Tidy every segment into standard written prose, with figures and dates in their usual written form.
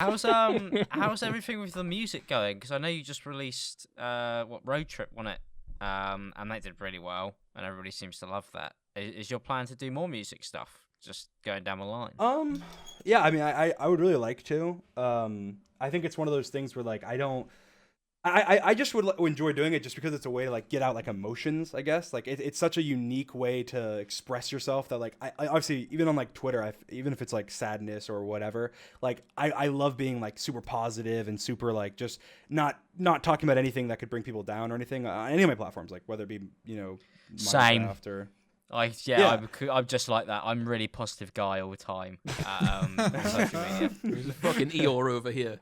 How's everything with the music going? Because I know you just released Roadtrip on it, and that did really well, and everybody seems to love that. Is your plan to do more music stuff, just going down the line? Yeah, I mean, I would really like to. I think it's one of those things where like I just would enjoy doing it just because it's a way to like get out like emotions, I guess. Like it's such a unique way to express yourself that like I obviously even on like Twitter, even if it's like sadness or whatever, like I love being like super positive and super like just not talking about anything that could bring people down or anything on any of my platforms, like whether it be Same. Minecraft or I'm just like that. I'm a really positive guy all the time. On social media. There's a fucking Eeyore over here.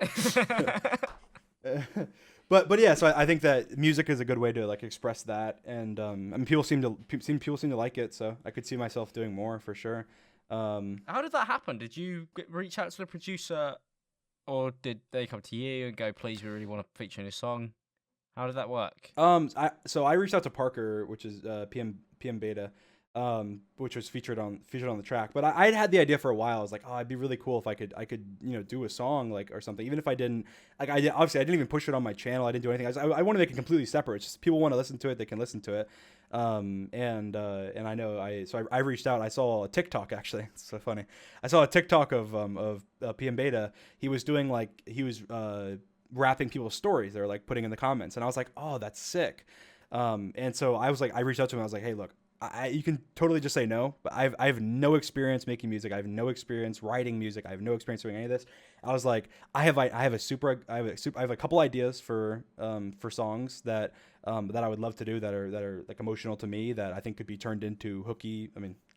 But yeah, so I think that music is a good way to like express that, and I mean people seem to like it, so I could see myself doing more for sure. How did that happen? Did you reach out to the producer, or did they come to you and go, "Please, we really want to feature in a song"? How did that work? I reached out to Parker, which is PM Beta, which was featured on the track. But I'd had the idea for a while. I was like, oh, it'd be really cool if I could do a song like or something. Even if I didn't like, obviously I didn't even push it on my channel. I didn't do anything. I want to make it completely separate. It's just people want to listen to it, they can listen to it. And I know I reached out. I saw a TikTok actually. It's so funny. I saw a TikTok of PM Beta. He was doing rapping people's stories. They were like putting in the comments, and I was like, oh, that's sick. And so I reached out to him. I was like, hey, look. You can totally just say no, but I have no experience making music. I have no experience writing music. I have no experience doing any of this. I was like, I have a couple ideas for songs that I would love to do that are like emotional to me, that I think could be turned into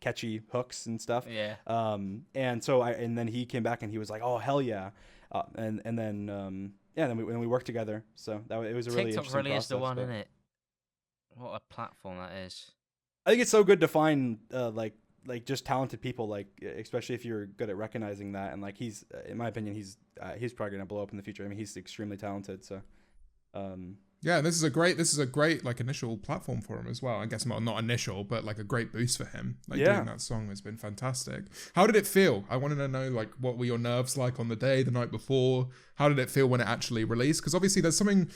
catchy hooks and stuff. Yeah. And then he came back and he was like, oh hell yeah, and then we worked together. So it was a really TikTok interesting really process, is the one, isn't it? What a platform that is. I think it's so good to find like just talented people, like especially if you're good at recognizing that. And like he's, in my opinion, he's probably gonna blow up in the future. I mean, he's extremely talented. So, yeah, this is a great like initial platform for him as well. I guess not initial, but like a great boost for him. Like doing that song has been fantastic. How did it feel? I wanted to know like what were your nerves like on the day, the night before? How did it feel when it actually released? Because obviously there's something,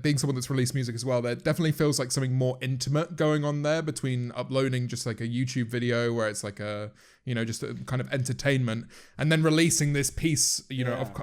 being someone that's released music as well, there definitely feels like something more intimate going on there between uploading just like a YouTube video where it's like a, just a kind of entertainment, and then releasing this piece,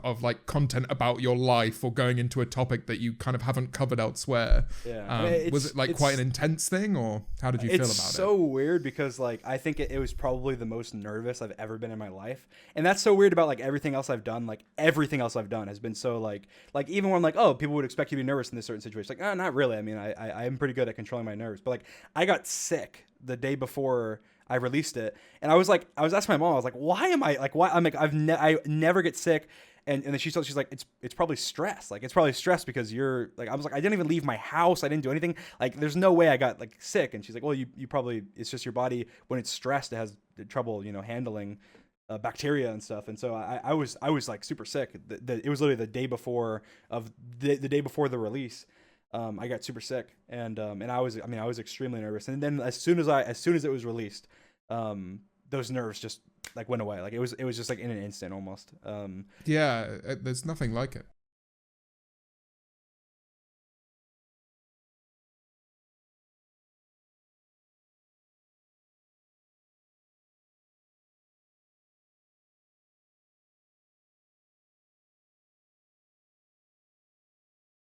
of like content about your life or going into a topic that you kind of haven't covered elsewhere. Yeah. Was it like quite an intense thing, or how did you feel about it? It's so weird because like I think it was probably the most nervous I've ever been in my life. And that's so weird about like everything else I've done. Like everything else I've done has been so like even when I'm like, oh, people would expect you to be nervous in this certain situation. Like, not really. I mean, I'm pretty good at controlling my nerves. But like I got sick the day before I released it, and I was asking my mom, I was like, why am I like, why? I'm like, I never get sick. And then she's like, it's probably stress. Like, it's probably stress because you're like, I was like, I didn't even leave my house. I didn't do anything. Like, there's no way I got like sick. And she's like, well, you probably, it's just your body when it's stressed, it has trouble, handling bacteria and stuff. And so I was like super sick. It was literally the day before the day before the release. I got super sick, and I was extremely nervous. And then as soon as it was released, those nerves just like went away. Like it was just like in an instant almost. Yeah, there's nothing like it.